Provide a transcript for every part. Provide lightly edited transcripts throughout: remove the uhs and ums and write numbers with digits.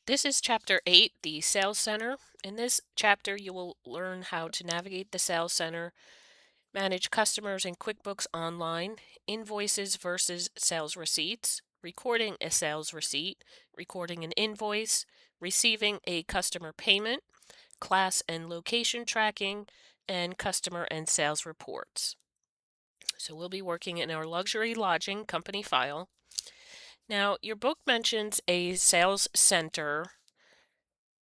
This is Chapter 8, the Sales Center. In this chapter, you will learn how to navigate the Sales Center, manage customers in QuickBooks Online, invoices versus sales receipts, recording a sales receipt, recording an invoice, receiving a customer payment, class and location tracking, and customer and sales reports. So we'll be working in our luxury lodging company file. Now, your book mentions a sales center.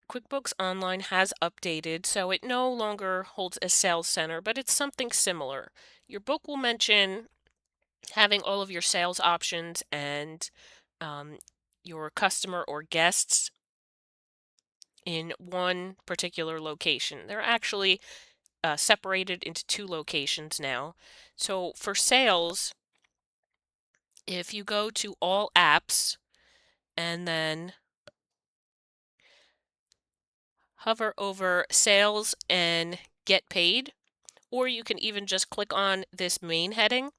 QuickBooks Online has updated, so it no longer holds a sales center, but it's something similar. Your book will mention having all of your sales options and your customer or guests in one particular location. They're actually separated into two locations now. So for sales, if you go to All Apps and then hover over Sales and Get Paid, or you can even just click on this main heading.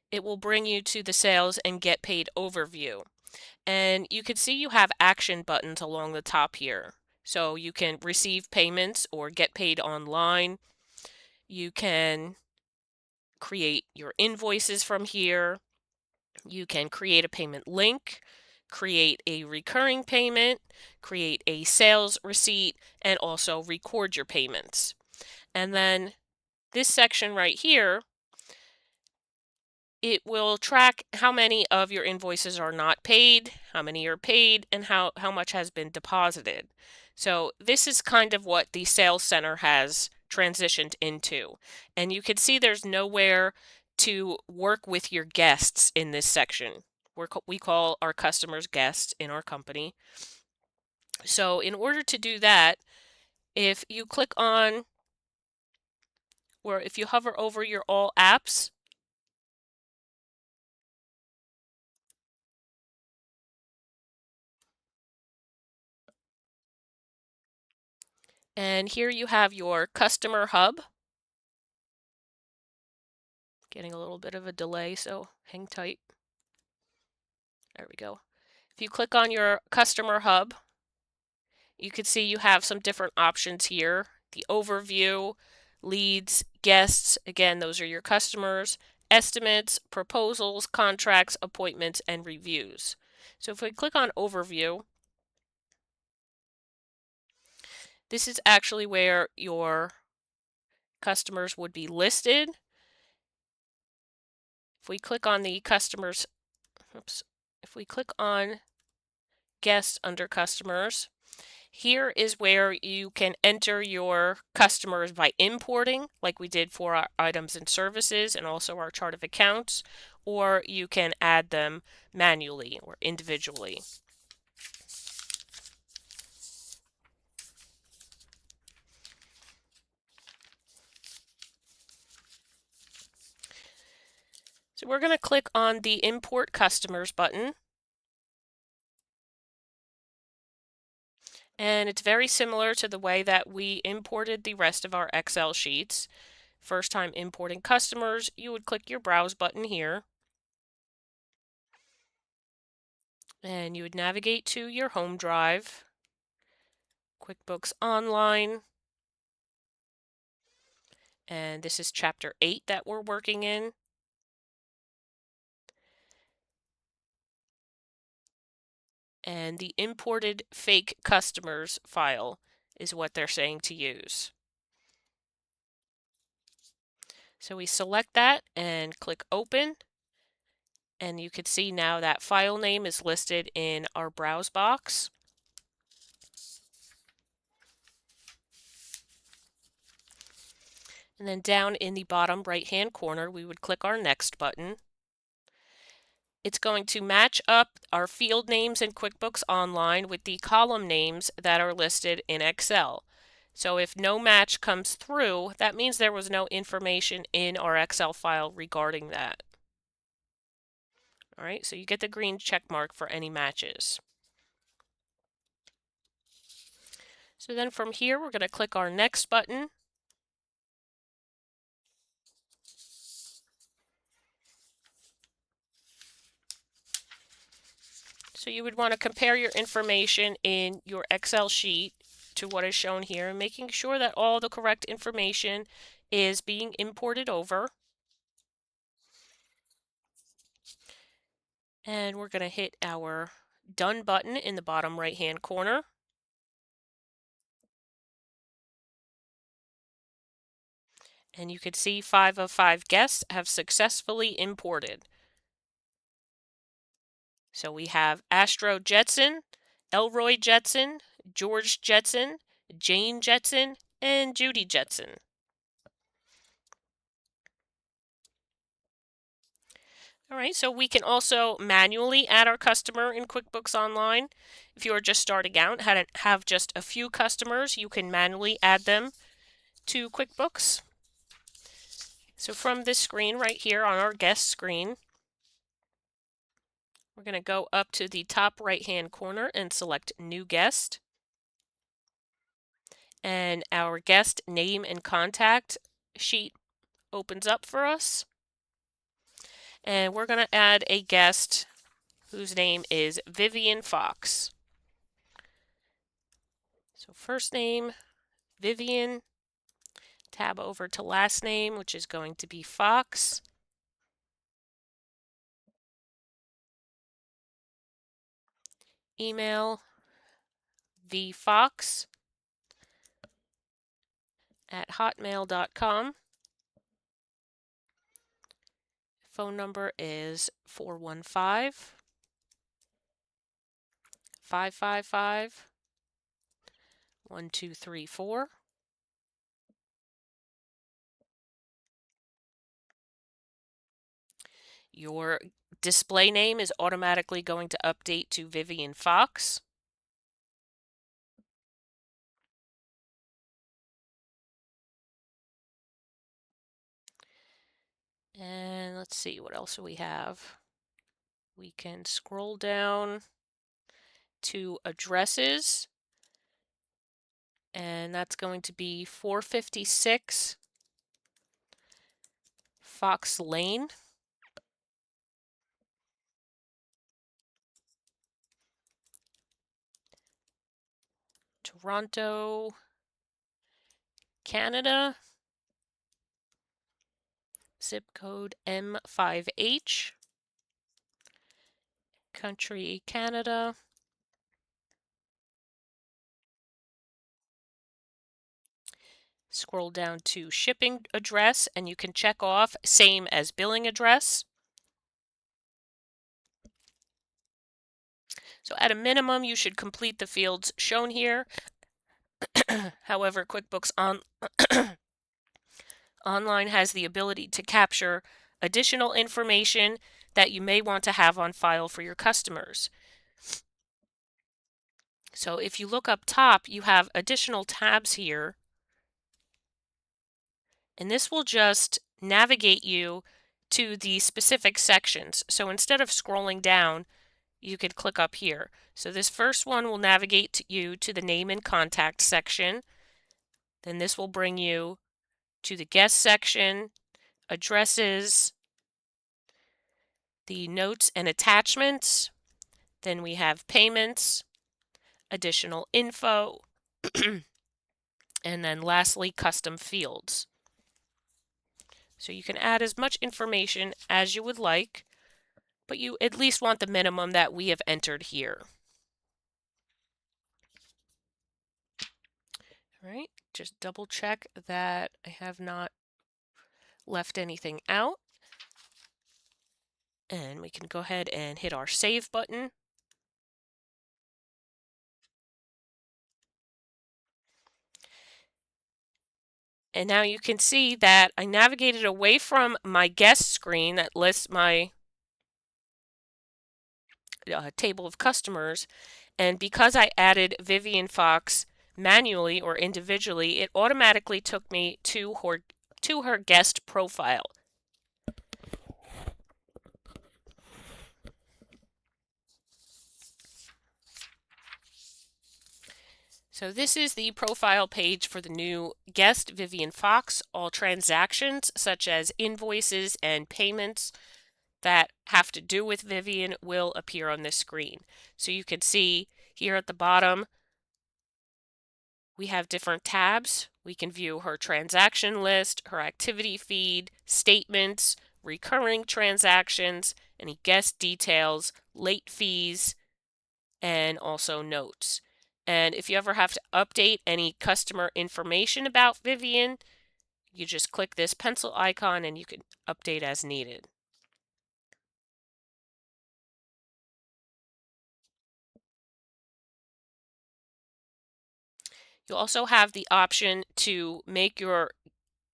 It will bring you to the Sales and Get Paid overview. And you can see you have action buttons along the top here. So you can receive payments or get paid online. You can create your invoices from here. You can create a payment link, create a recurring payment, create a sales receipt, and also record your payments. And then this section right here, it will track how many of your invoices are not paid, how many are paid, and how much has been deposited. So this is kind of what the sales center has transitioned into. And you can see there's nowhere to work with your guests in this section. We call our customers guests in our company. So in order to do that, if you click on, or if you hover over your all apps, and here you have your customer hub. Getting a little bit of a delay, so hang tight. There we go. If you click on your customer hub, you can see you have some different options here. The overview, leads, guests, again, those are your customers, estimates, proposals, contracts, appointments, and reviews. So if we click on overview, this is actually where your customers would be listed. If we click on the customers, if we click on guests under customers, here is where you can enter your customers by importing, like we did for our items and services and also our chart of accounts, or you can add them manually or individually. So we're going to click on the Import Customers button. And it's very similar to the way that we imported the rest of our Excel sheets. First time importing customers, you would click your Browse button here. And you would navigate to your home drive, QuickBooks Online, and this is Chapter 8 that we're working in. And the imported fake customers file is what they're saying to use. So we select that and click Open. And you can see now that file name is listed in our Browse box. And then down in the bottom right-hand corner, we would click our Next button. It's going to match up our field names in QuickBooks Online with the column names that are listed in Excel. So if no match comes through, that means there was no information in our Excel file regarding that. All right, so you get the green check mark for any matches. So then from here, we're going to click our Next button. So you would want to compare your information in your Excel sheet to what is shown here, and making sure that all the correct information is being imported over. And we're going to hit our Done button in the bottom right-hand corner. And you can see 5 of 5 guests have successfully imported. So we have Astro Jetson, Elroy Jetson, George Jetson, Jane Jetson, and Judy Jetson. All right, so we can also manually add our customer in QuickBooks Online. If you are just starting out, have just a few customers, you can manually add them to QuickBooks. So from this screen right here on our guest screen, we're going to go up to the top right-hand corner and select New Guest. And our guest name and contact sheet opens up for us. And we're going to add a guest whose name is Vivian Fox. So first name, Vivian. Tab over to last name, which is going to be Fox. Email, vfox@hotmail.com. Phone number is 415-555-1234. Your display name is automatically going to update to Vivian Fox. And let's see, what else do we have? We can scroll down to addresses, and that's going to be 456 Fox Lane, Toronto, Canada, zip code M5H, country Canada. Scroll down to shipping address, and you can check off same as billing address. So at a minimum, you should complete the fields shown here. However, QuickBooks Online has the ability to capture additional information that you may want to have on file for your customers. So if you look up top, you have additional tabs here, and this will just navigate you to the specific sections. So instead of scrolling down, you could click up here. So this first one will navigate you to the name and contact section. Then this will bring you to the guest section, addresses, the notes and attachments. Then we have payments, additional info, and then lastly, custom fields. So you can add as much information as you would like, but you at least want the minimum that we have entered here. All right, just double check that I have not left anything out. And we can go ahead and hit our save button. And now you can see that I navigated away from my guest screen that lists my table of customers. And because I added Vivian Fox manually or individually, it automatically took me to her guest profile. So this is the profile page for the new guest, Vivian Fox. All transactions such as invoices and payments that have to do with Vivian will appear on this screen. So you can see here at the bottom, we have different tabs. We can view her transaction list, her activity feed, statements, recurring transactions, any guest details, late fees, and also notes. And if you ever have to update any customer information about Vivian, you just click this pencil icon and you can update as needed. You'll also have the option to make your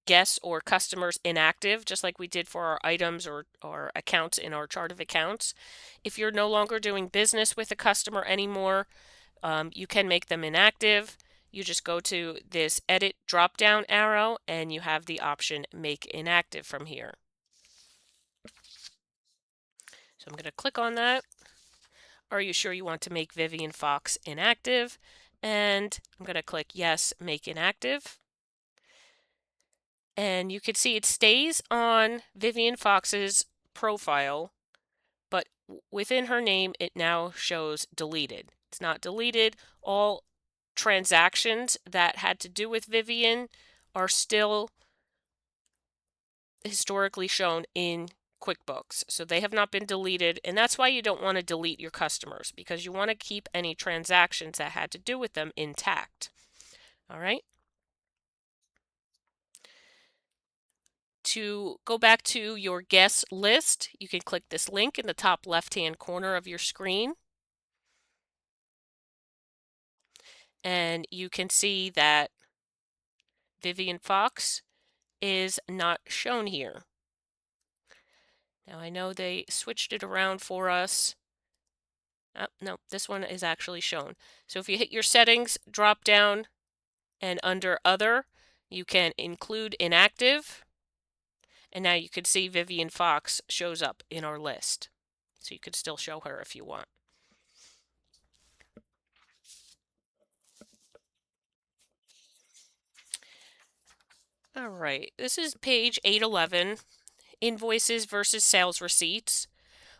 guests or customers inactive, just like we did for our items or accounts in our chart of accounts. If you're no longer doing business with a customer anymore, you can make them inactive. You just go to this edit drop down arrow and you have the option make inactive from here. So I'm going to click on that. Are you sure you want to make Vivian Fox inactive? And I'm going to click yes, make inactive. And you can see it stays on Vivian Fox's profile, but within her name, it now shows deleted. It's not deleted. All transactions that had to do with Vivian are still historically shown in QuickBooks. So they have not been deleted, and that's why you don't want to delete your customers, because you want to keep any transactions that had to do with them intact. All right. To go back to your guest list, you can click this link in the top left-hand corner of your screen. And you can see that Vivian Fox is not shown here. Now I know they switched it around for us. Oh, no, this one is actually shown. So if you hit your settings drop down and under other, you can include inactive. And now you can see Vivian Fox shows up in our list. So you could still show her if you want. All right, this is page 811, invoices versus sales receipts.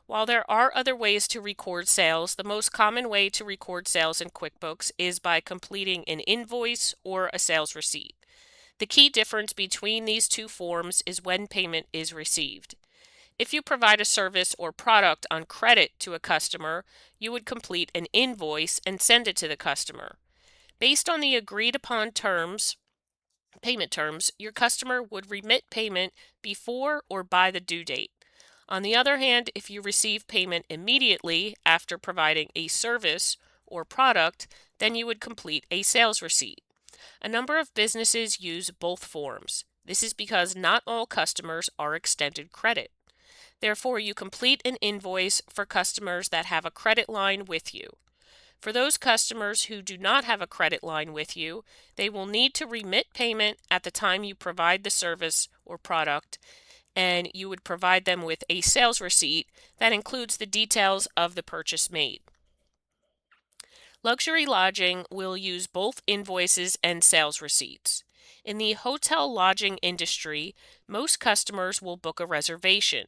While there are other ways to record sales, the most common way to record sales in QuickBooks is by completing an invoice or a sales receipt. The key difference between these two forms is when payment is received. If you provide a service or product on credit to a customer, you would complete an invoice and send it to the customer. Based on the agreed upon payment terms, your customer would remit payment before or by the due date. On the other hand, if you receive payment immediately after providing a service or product, then you would complete a sales receipt. A number of businesses use both forms. This is because not all customers are extended credit. Therefore, you complete an invoice for customers that have a credit line with you. For those customers who do not have a credit line with you, they will need to remit payment at the time you provide the service or product, and you would provide them with a sales receipt that includes the details of the purchase made. Luxury lodging will use both invoices and sales receipts. In the hotel lodging industry, most customers will book a reservation.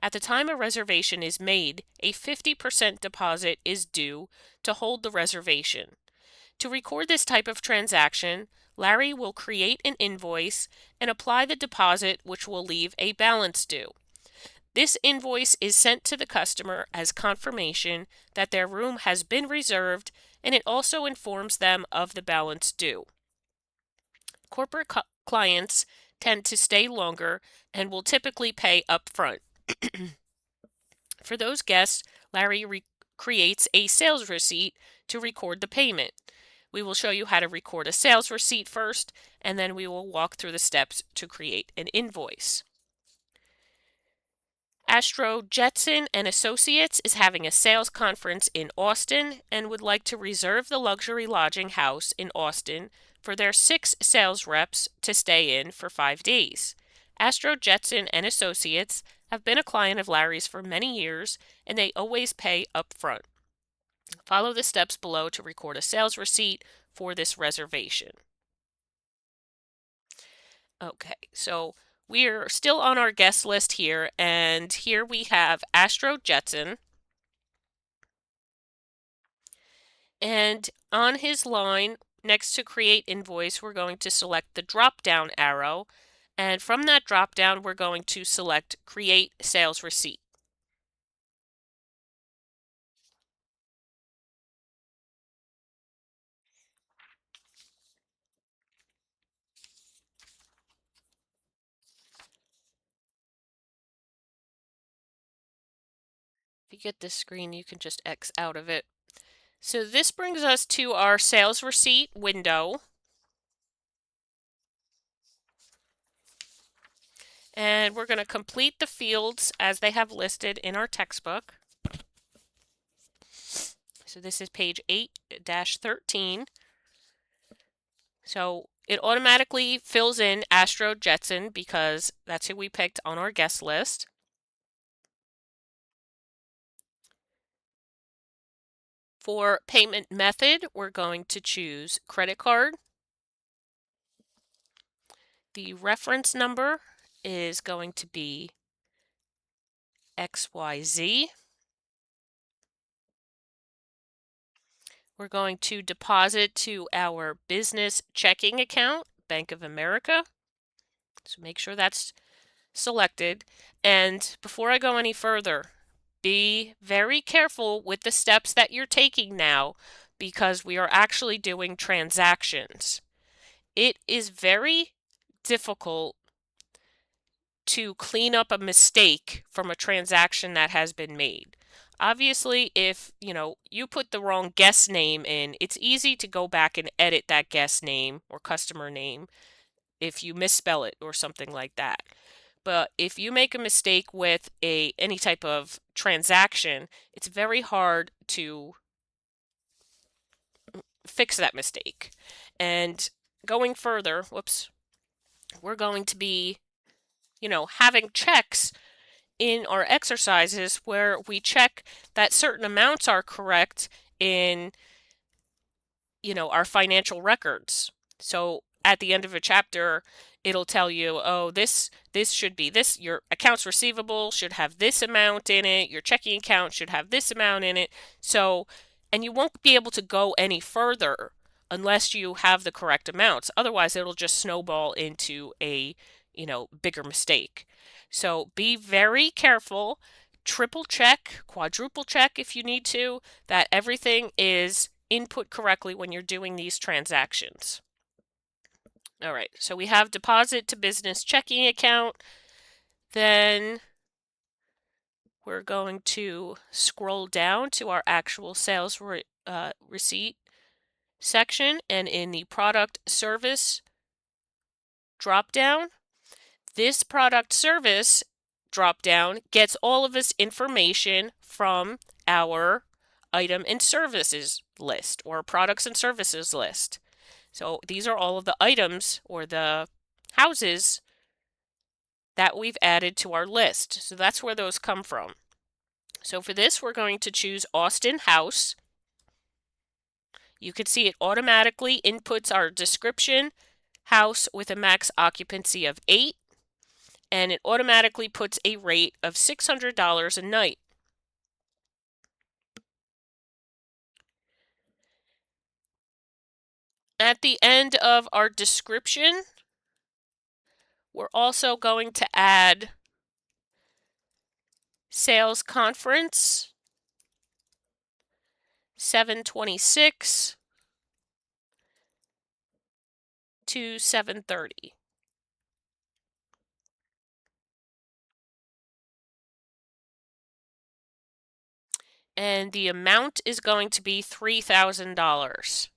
At the time a reservation is made, a 50% deposit is due to hold the reservation. To record this type of transaction, Larry will create an invoice and apply the deposit, which will leave a balance due. This invoice is sent to the customer as confirmation that their room has been reserved, and it also informs them of the balance due. Corporate clients tend to stay longer and will typically pay upfront. For those guests, Larry creates a sales receipt to record the payment. We will show you how to record a sales receipt first, and then we will walk through the steps to create an invoice. Astro Jetson and Associates is having a sales conference in Austin and would like to reserve the luxury lodging house in Austin for their 6 sales reps to stay in for 5 days. Astro Jetson and Associates have been a client of Larry's for many years, and they always pay up front. Follow the steps below to record a sales receipt for this reservation. Okay, so We're still on our guest list here, and here we have Astro Jetson. And on his line, next to create invoice, we're going to select the drop-down arrow. And from that drop-down, we're going to select create sales receipt. If you get this screen, you can just X out of it. So this brings us to our sales receipt window. And we're going to complete the fields as they have listed in our textbook. So this is page 8-13. So it automatically fills in Astro Jetson because that's who we picked on our guest list. For payment method, we're going to choose credit card. The reference number is going to be XYZ. We're going to deposit to our business checking account, Bank of America. So make sure that's selected. And before I go any further, be very careful with the steps that you're taking now because we are actually doing transactions. It is very difficult to clean up a mistake from a transaction that has been made. Obviously, if you put the wrong guest name in, it's easy to go back and edit that guest name or customer name if you misspell it or something like that. But if you make a mistake with any type of transaction, it's very hard to fix that mistake. And going further, we're going to be, having checks in our exercises where we check that certain amounts are correct in, our financial records. So at the end of a chapter, it'll tell you, oh, this should be this, your accounts receivable should have this amount in it, your checking account should have this amount in it. So, and you won't be able to go any further unless you have the correct amounts. Otherwise, it'll just snowball into a, bigger mistake. So be very careful, triple check, quadruple check if you need to, that everything is input correctly when you're doing these transactions. All right, so we have deposit to business checking account. Then we're going to scroll down to our actual sales receipt section, and in the product service drop down, this product service drop down gets all of this information from our item and services list or products and services list. So these are all of the items or the houses that we've added to our list. So that's where those come from. So for this, we're going to choose Austin House. You can see it automatically inputs our description, house with a max occupancy of 8, and it automatically puts a rate of $600 a night. At the end of our description, we're also going to add sales conference 7:26 to 7:30. And the amount is going to be $3,000.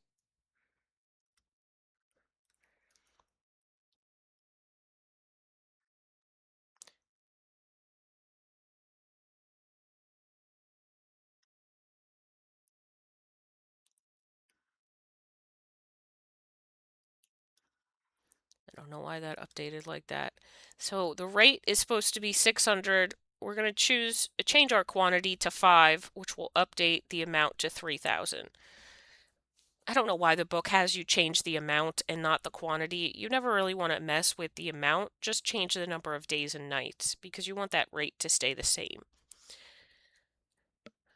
I don't know why that updated like that. So the rate is supposed to be 600. We're going to change our quantity to 5, which will update the amount to 3,000. I don't know why the book has you change the amount and not the quantity. You never really want to mess with the amount, just change the number of days and nights because you want that rate to stay the same.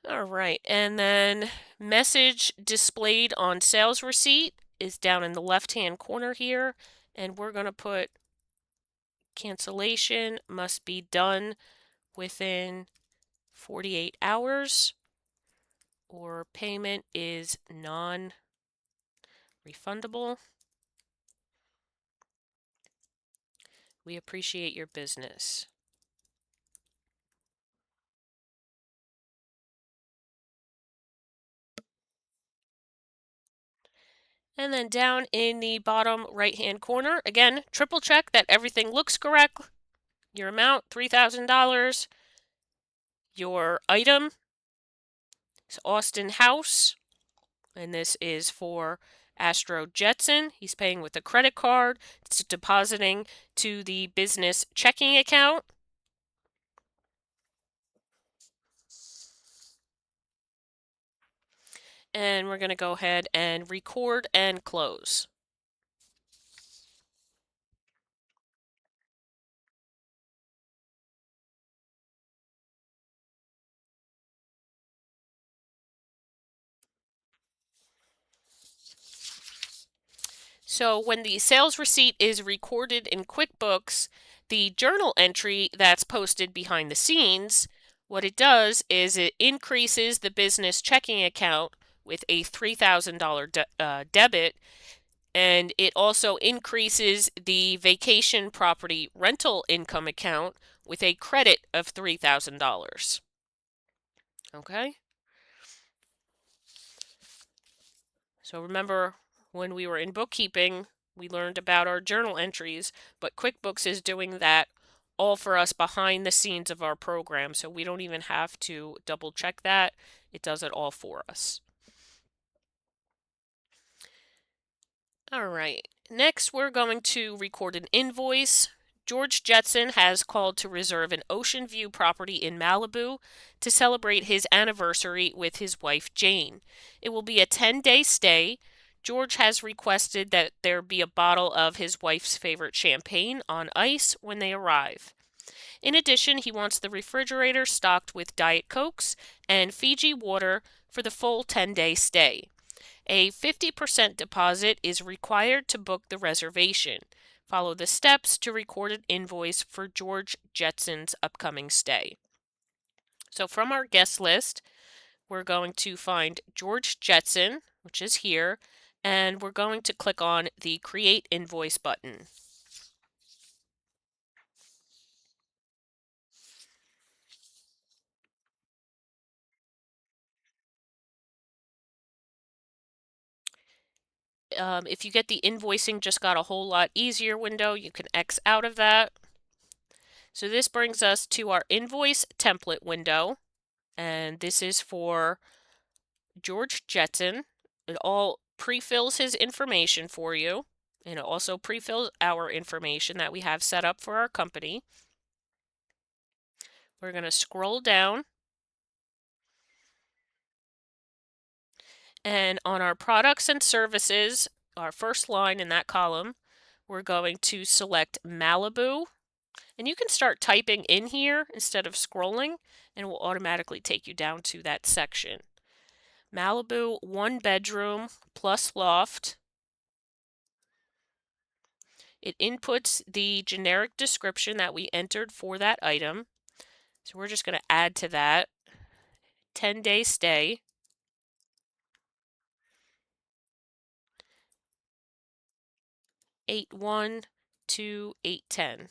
All right, and then message displayed on sales receipt is down in the left-hand corner here, and we're going to put cancellation must be done within 48 hours, or payment is non-refundable. We appreciate your business. And then down in the bottom right-hand corner, again, triple check that everything looks correct. Your amount, $3,000. Your item is Austin House, and this is for Astro Jetson. He's paying with a credit card. It's depositing to the business checking account. And we're going to go ahead and record and close. So when the sales receipt is recorded in QuickBooks, the journal entry that's posted behind the scenes, what it does is it increases the business checking account with a $3,000 debit, and it also increases the vacation property rental income account with a credit of $3,000. Okay? So remember, when we were in bookkeeping, we learned about our journal entries, but QuickBooks is doing that all for us behind the scenes of our program, so we don't even have to double check that. It does it all for us. All right, next we're going to record an invoice. George Jetson has called to reserve an ocean view property in Malibu to celebrate his anniversary with his wife Jane. It will be a 10-day stay. George has requested that there be a bottle of his wife's favorite champagne on ice when they arrive. In addition, he wants the refrigerator stocked with Diet Cokes and Fiji water for the full 10-day stay. A 50% deposit is required to book the reservation. Follow the steps to record an invoice for George Jetson's upcoming stay. So from our guest list, we're going to find George Jetson, which is here, and we're going to click on the Create Invoice button. If you get the invoicing just got a whole lot easier window, you can X out of that. So this brings us to our invoice template window, and this is for George Jetson. It all pre-fills his information for you, and it also pre-fills our information that we have set up for our company. We're going to scroll down, and on our products and services, our first line in that column, we're going to select Malibu, and you can start typing in here instead of scrolling, and it will automatically take you down to that section. Malibu 1 bedroom plus loft. It inputs the generic description that we entered for that item. So we're just going to add to that 10-day stay. 8/1 to 8/10.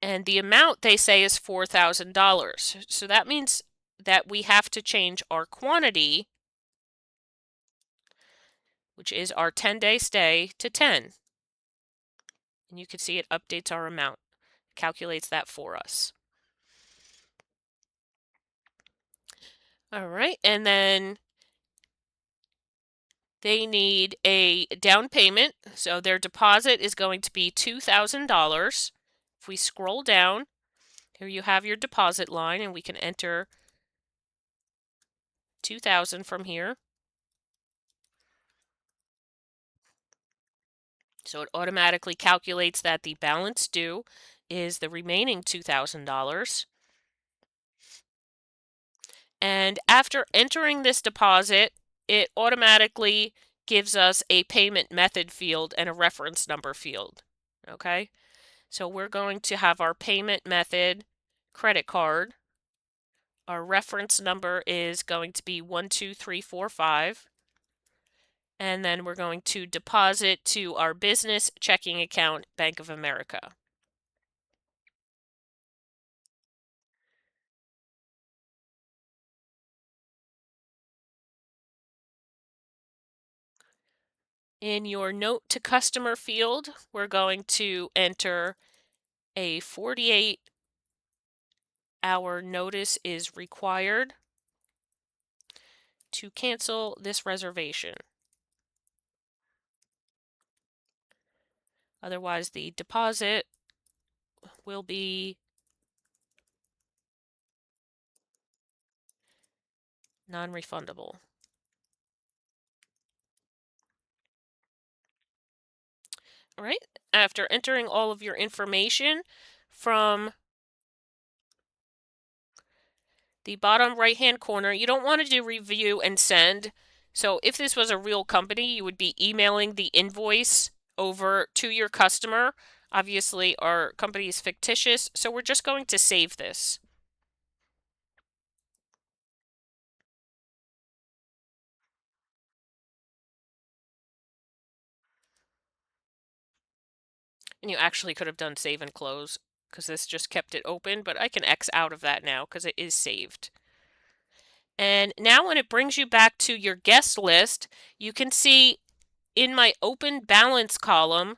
And the amount they say is $4,000. So that means that we have to change our quantity, which is our 10-day stay, to 10. And you can see it updates our amount, calculates that for us. All right, and then they need a down payment. So their deposit is going to be $2,000. If we scroll down, here you have your deposit line, and we can enter $2,000 from here. So it automatically calculates that the balance due is the remaining $2,000. And after entering this deposit, it automatically gives us a payment method field and a reference number field. Okay, so we're going to have our payment method credit card. Our reference number is going to be 12345. And then we're going to deposit to our business checking account, Bank of America. In your note to customer field, we're going to enter a 48-hour notice is required to cancel this reservation. Otherwise, the deposit will be non-refundable. All right, after entering all of your information from the bottom right-hand corner, you don't want to do review and send. So if this was a real company, you would be emailing the invoice over to your customer. Obviously, our company is fictitious, so we're just going to save this. And you actually could have done save and close because this just kept it open, but I can X out of that now because it is saved. And now when it brings you back to your guest list, you can see in my open balance column,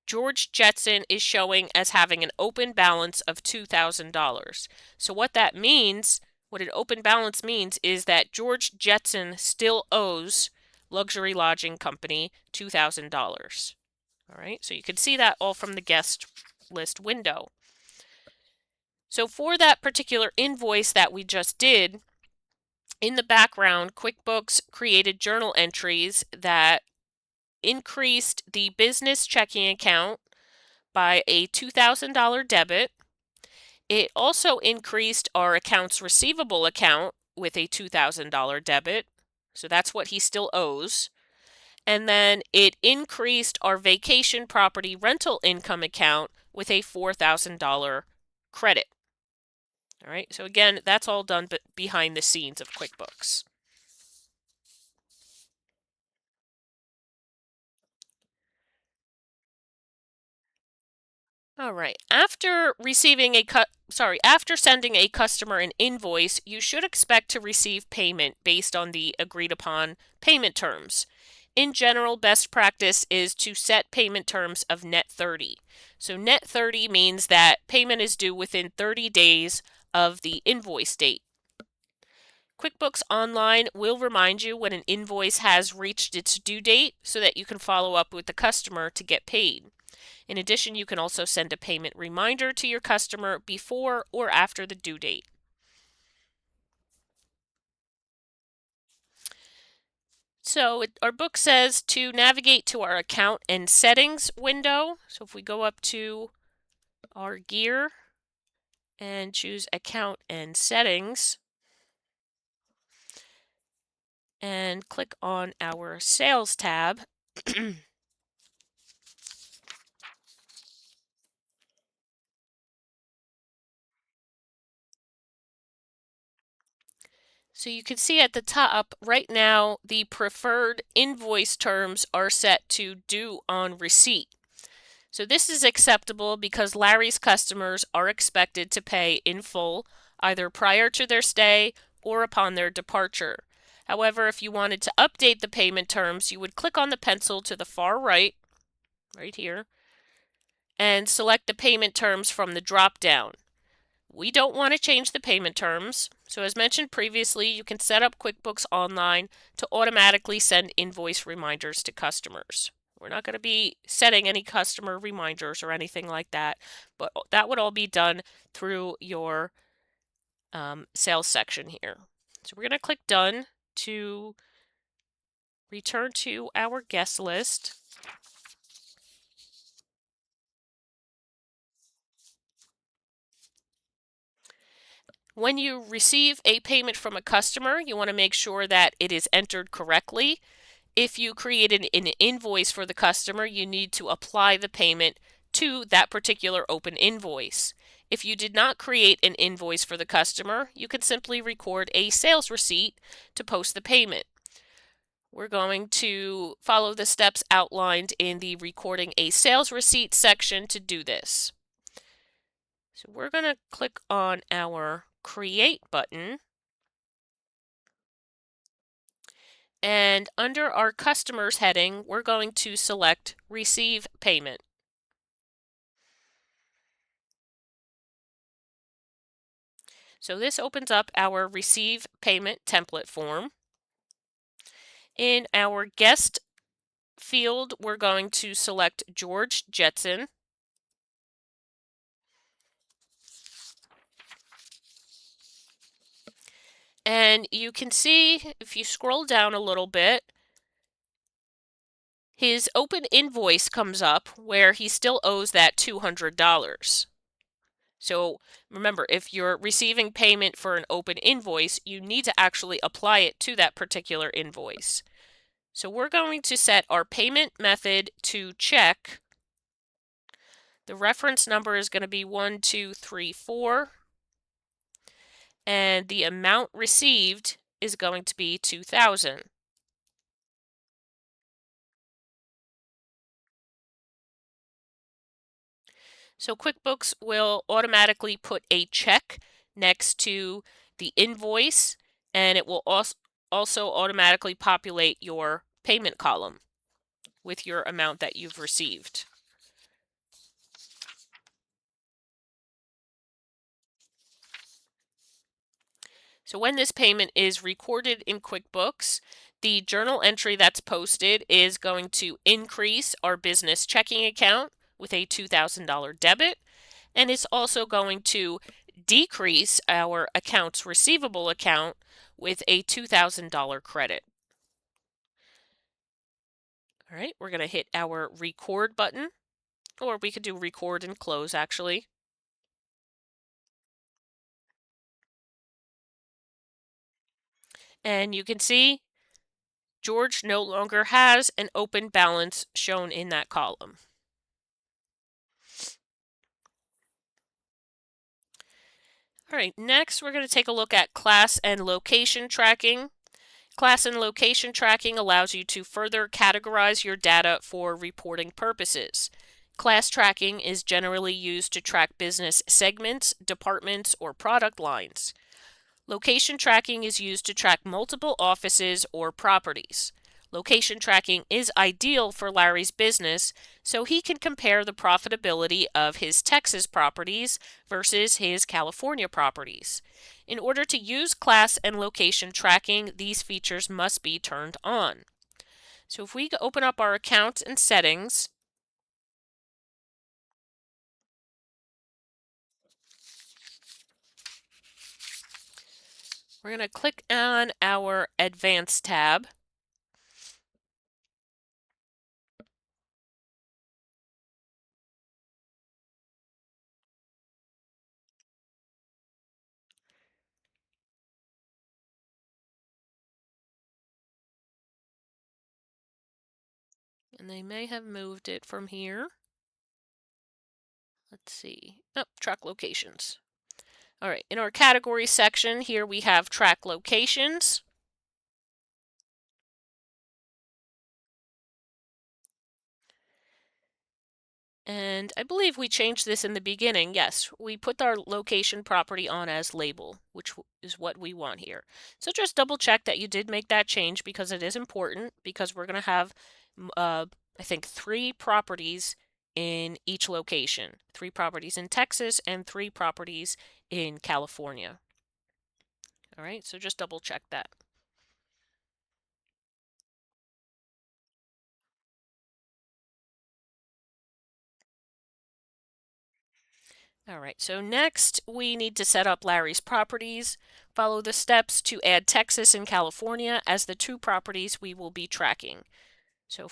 George Jetson is showing as having an open balance of $2,000. So what that means, what an open balance means, is that George Jetson still owes Luxury Lodging Company $2,000. All right, so you can see that all from the guest list window. So for that particular invoice that we just did, in the background, QuickBooks created journal entries that increased the business checking account by a $2,000 debit. It also increased our accounts receivable account with a $2,000 debit. So that's what he still owes. And then it increased our vacation property rental income account with a $4,000 credit. All right, so again, that's all done behind the scenes of QuickBooks. All right. After sending a customer an invoice, you should expect to receive payment based on the agreed upon payment terms. In general, best practice is to set payment terms of net 30. So net 30 means that payment is due within 30 days of the invoice date. QuickBooks Online will remind you when an invoice has reached its due date so that you can follow up with the customer to get paid. In addition, you can also send a payment reminder to your customer before or after the due date. So our book says to navigate to our account and settings window. So if we go up to our gear and choose account and settings and click on our sales tab, so you can see at the top right now the preferred invoice terms are set to due on receipt. So this is acceptable because Larry's customers are expected to pay in full either prior to their stay or upon their departure. However, if you wanted to update the payment terms, you would click on the pencil to the far right, right here, and select the payment terms from the drop-down. We don't want to change the payment terms, so as mentioned previously, you can set up QuickBooks Online to automatically send invoice reminders to customers. We're not going to be setting any customer reminders or anything like that, but that would all be done through your sales section here. So we're going to click Done to return to our guest list. When you receive a payment from a customer, you want to make sure that it is entered correctly. If you created an invoice for the customer, you need to apply the payment to that particular open invoice. If you did not create an invoice for the customer, you can simply record a sales receipt to post the payment. We're going to follow the steps outlined in the recording a sales receipt section to do this. So we're going to click on our Create button. And under our Customers heading, we're going to select Receive Payment. So this opens up our Receive Payment template form. In our Guest field, we're going to select George Jetson. And you can see, if you scroll down a little bit, his open invoice comes up where he still owes that $200. So remember, if you're receiving payment for an open invoice, you need to actually apply it to that particular invoice. So we're going to set our payment method to check. The reference number is going to be 1234, and the amount received is going to be $2,000. So QuickBooks will automatically put a check next to the invoice, and it will also automatically populate your payment column with your amount that you've received. So when this payment is recorded in QuickBooks, the journal entry that's posted is going to increase our business checking account with a $2,000 debit, and it's also going to decrease our accounts receivable account with a $2,000 credit. All right, we're going to hit our record button, or we could do record and close actually. And you can see George no longer has an open balance shown in that column. All right, next we're going to take a look at class and location tracking. Class and location tracking allows you to further categorize your data for reporting purposes. Class tracking is generally used to track business segments, departments, or product lines. Location tracking is used to track multiple offices or properties. Location tracking is ideal for Larry's business so he can compare the profitability of his Texas properties versus his California properties. In order to use class and location tracking, these features must be turned on. So if we open up our account and settings, we're going to click on our Advanced tab. And they may have moved it from here. Let's see. Oh, track locations. All right, in our category section here we have track locations. And I believe we changed this in the beginning. Yes, we put our location property on as label, which is what we want here. So just double check that you did make that change because it is important, because we're going to have, I think, 3 properties in each location. 3 properties in Texas and 3 properties in California. All right, so just double check that. All right, so next we need to set up Larry's properties. Follow the steps to add Texas and California as the two properties we will be tracking. So we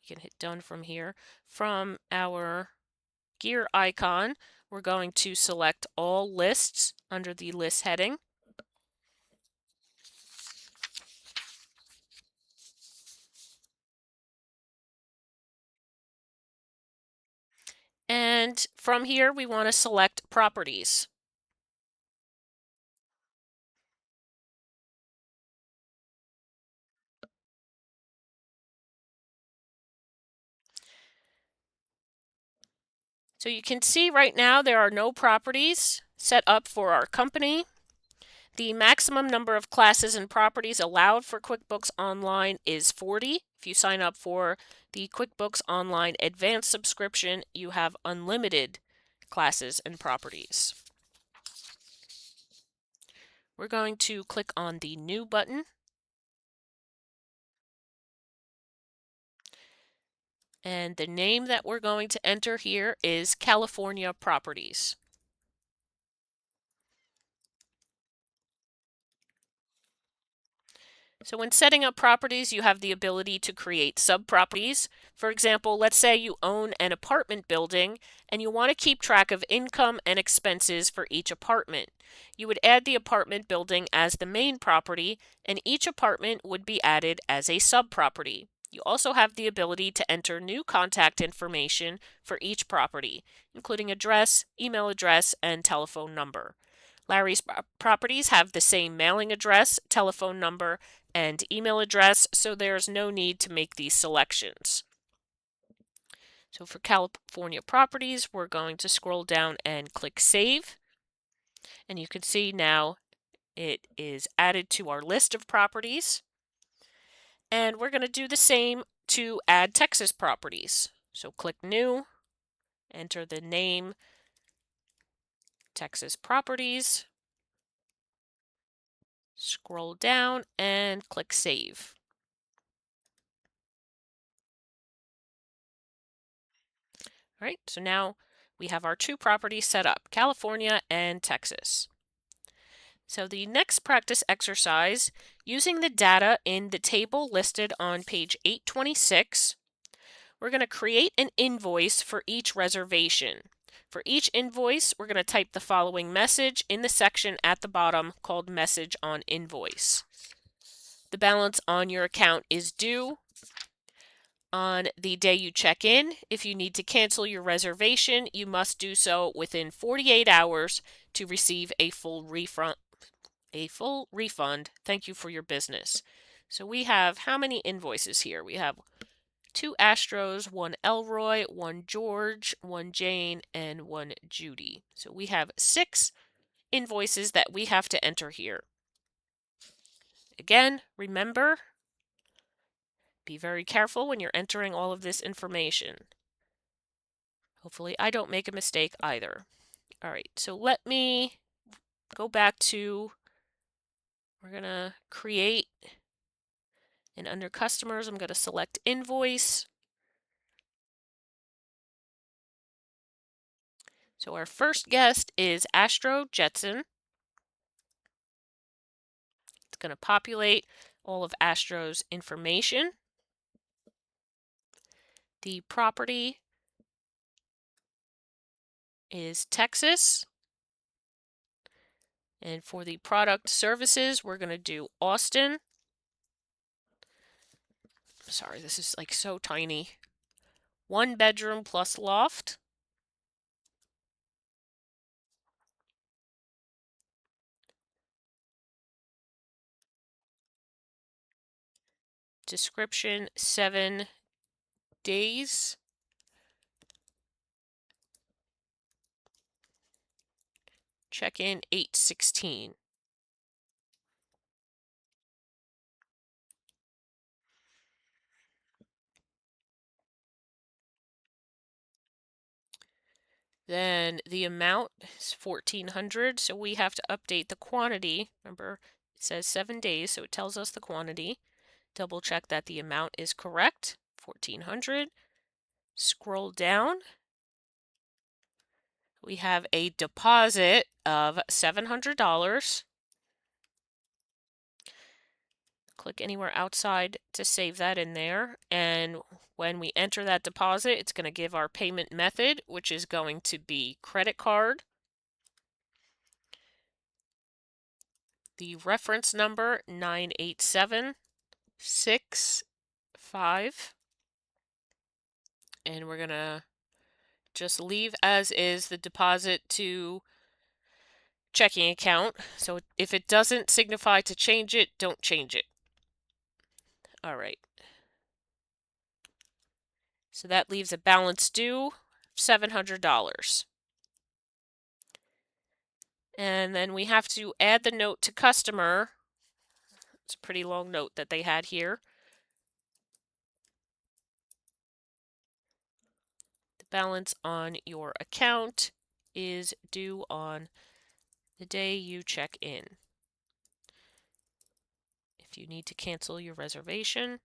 can hit done from here. From our gear icon, we're going to select all lists under the list heading. And from here, we want to select properties. So you can see right now there are no properties set up for our company. The maximum number of classes and properties allowed for QuickBooks Online is 40. If you sign up for the QuickBooks Online Advanced subscription, you have unlimited classes and properties. We're going to click on the New button. And the name that we're going to enter here is California Properties. So when setting up properties, you have the ability to create sub-properties. For example, let's say you own an apartment building and you want to keep track of income and expenses for each apartment. You would add the apartment building as the main property, and each apartment would be added as a sub-property. You also have the ability to enter new contact information for each property, including address, email address, and telephone number. Larry's properties have the same mailing address, telephone number, and email address, so there's no need to make these selections. So for California properties, we're going to scroll down and click Save. And you can see now it is added to our list of properties. And we're going to do the same to add Texas properties. So click New, enter the name Texas Properties, scroll down and click Save. All right, so now we have our two properties set up, California and Texas. So the next practice exercise, using the data in the table listed on page 826, we're going to create an invoice for each reservation. For each invoice, we're going to type the following message in the section at the bottom called Message on Invoice. The balance on your account is due on the day you check in. If you need to cancel your reservation, you must do so within 48 hours to receive a full refund. Thank you for your business. So we have how many invoices here? We have 2 Astros, 1 Elroy, 1 George, 1 Jane, and 1 Judy. So we have 6 invoices that we have to enter here. Again, remember, be very careful when you're entering all of this information. Hopefully I don't make a mistake either. All right, so let me go back to, we're going to create, and under customers, I'm going to select invoice. So our first guest is Astro Jetson. It's going to populate all of Astro's information. The property is Texas. And for the product services, we're going to do Austin. Sorry, this is like so tiny. 1 bedroom plus loft. Description 7 days. Check-in 8/16. Then the amount is 1,400, so we have to update the quantity. Remember, it says 7 days, so it tells us the quantity. Double check that the amount is correct, 1,400. Scroll down. We have a deposit of $700. Click anywhere outside to save that in there. And when we enter that deposit, it's going to give our payment method, which is going to be credit card. The reference number 98765. And we're going to just leave as is the deposit to checking account. So if it doesn't signify to change it, don't change it. All right. So that leaves a balance due $700. And then we have to add the note to customer. It's a pretty long note that they had here. The balance on your account is due on the day you check in. If you need to cancel your reservation,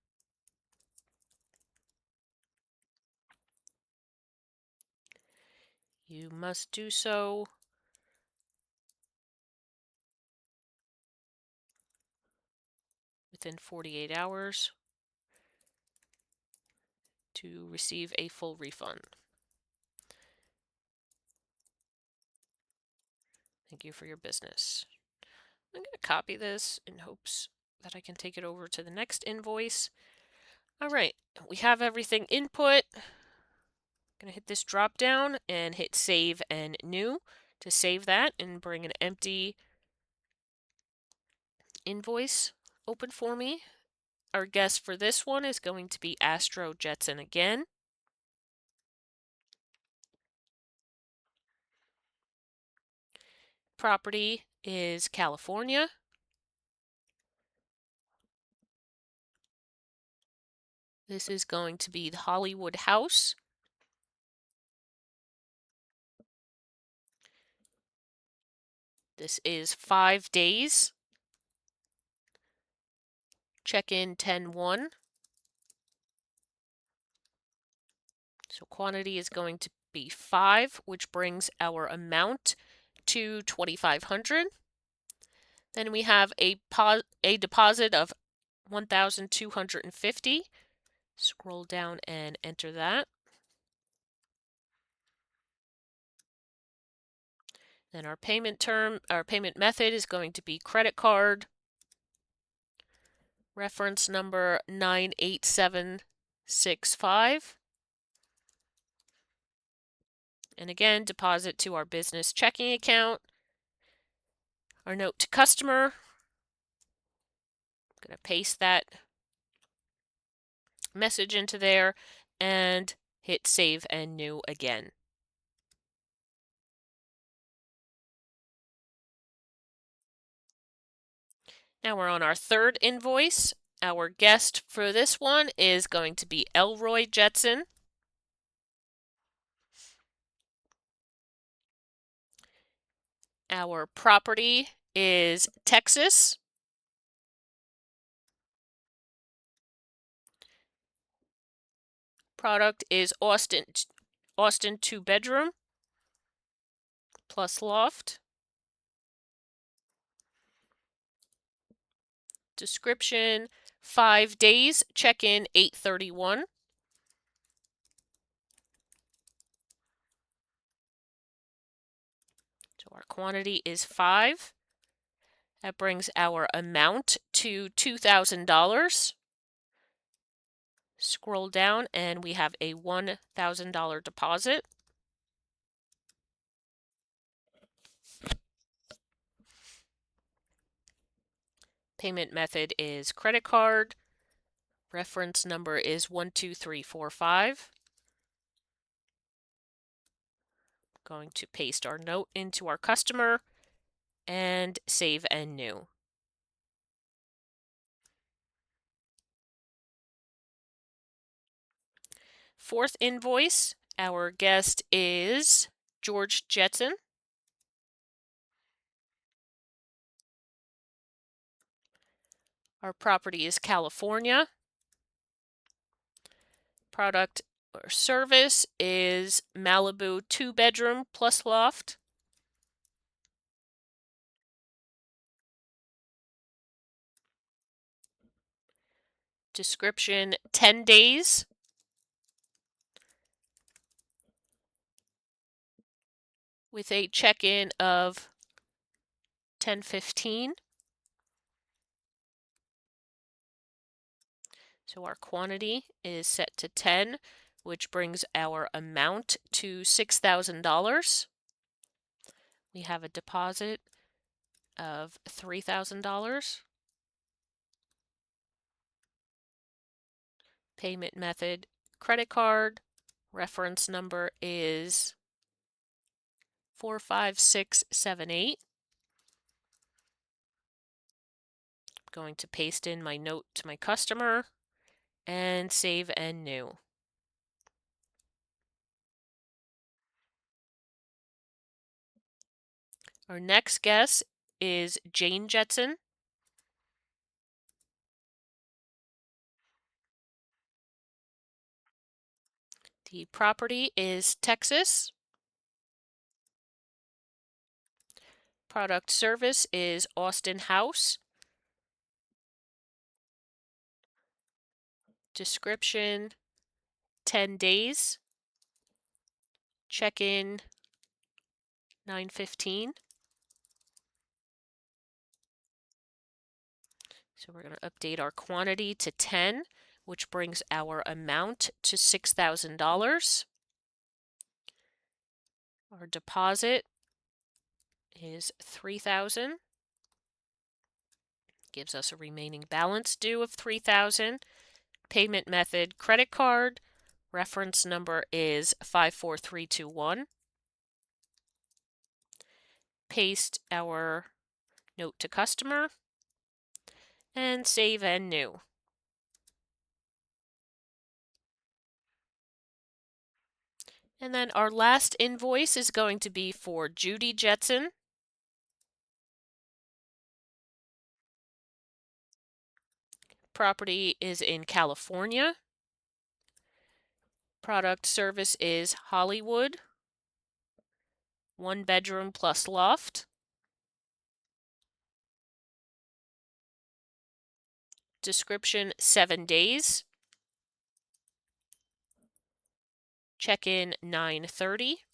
you must do so within 48 hours to receive a full refund. Thank you for your business. I'm going to copy this in hopes that I can take it over to the next invoice. All right, we have everything input. I'm going to hit this drop down and hit save and new to save that and bring an empty invoice open for me. Our guest for this one is going to be Astro Jetson again. Property is California. This is going to be the Hollywood House. This is 5 days. Check-in 10/1. So quantity is going to be 5, which brings our amount to $2,500. Then we have a deposit of $1,250. Scroll down and enter that. Then our payment method is going to be credit card. Reference number 98765. And again, deposit to our business checking account. Our note to customer. I'm going to paste that message into there and hit save and new again. Now we're on our third invoice. Our guest for this one is going to be Elroy Jetson. Our property is Texas. Product is Austin 2-bedroom plus loft. Description: 5 days, check-in 8:31. So our quantity is 5. That brings our amount to $2,000. Scroll down and we have a $1,000 deposit. Payment method is credit card. Reference number is 12345. Going to paste our note into our customer and save and new. Fourth invoice, our guest is George Jetson. Our property is California. Product Our service is Malibu 2-bedroom plus loft. Description 10 days. With a check-in of 10:15. So our quantity is set to 10, which brings our amount to $6,000. We have a deposit of $3,000. Payment method, credit card. Reference number is 45678. I'm going to paste in my note to my customer and save and new. Our next guest is Jane Jetson. The property is Texas. Product service is Austin House. Description 10 days. Check-in 9:15. So we're going to update our quantity to 10, which brings our amount to $6,000. Our deposit is $3,000. Gives us a remaining balance due of $3,000. Payment method, credit card. Reference number is 54321. Paste our note to customer and save and new. And then our last invoice is going to be for Judy Jetson. Property is in California. Product service is Hollywood, 1-bedroom plus loft. Description 7 days. Check-in 9:30.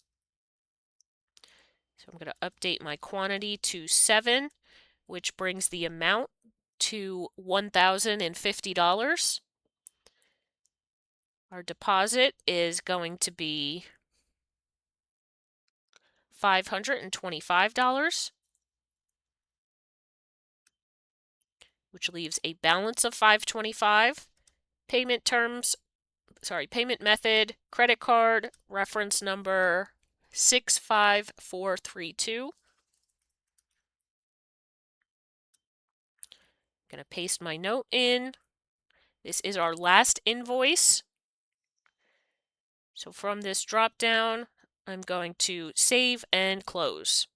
So I'm going to update my quantity to 7, which brings the amount to $1,050. Our deposit is going to be $525, which leaves a balance of $525. Payment method, credit card, reference number 65432. I'm going to paste my note in. This is our last invoice. So from this drop down, I'm going to save and close.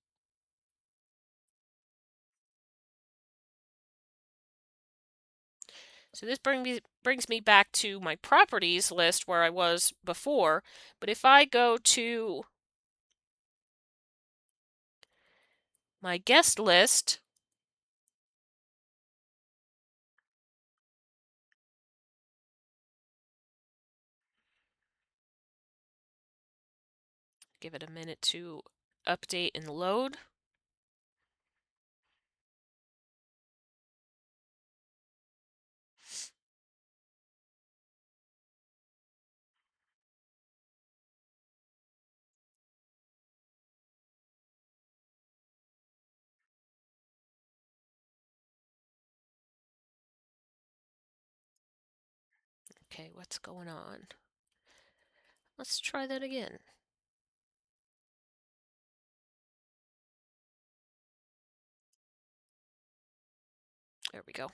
So this brings me back to my properties list where I was before. But if I go to my guest list, give it a minute to update and load. Okay, what's going on? Let's try that again. There we go.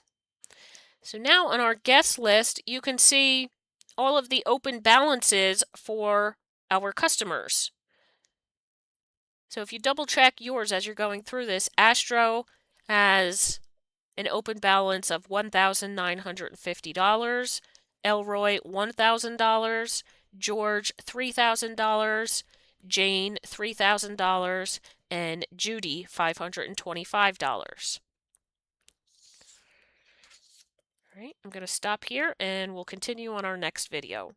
So now on our guest list, you can see all of the open balances for our customers. So if you double check yours as you're going through this, Astro has an open balance of $1,950, Elroy $1,000, George $3,000, Jane $3,000, and Judy $525. All right, I'm going to stop here and we'll continue on our next video.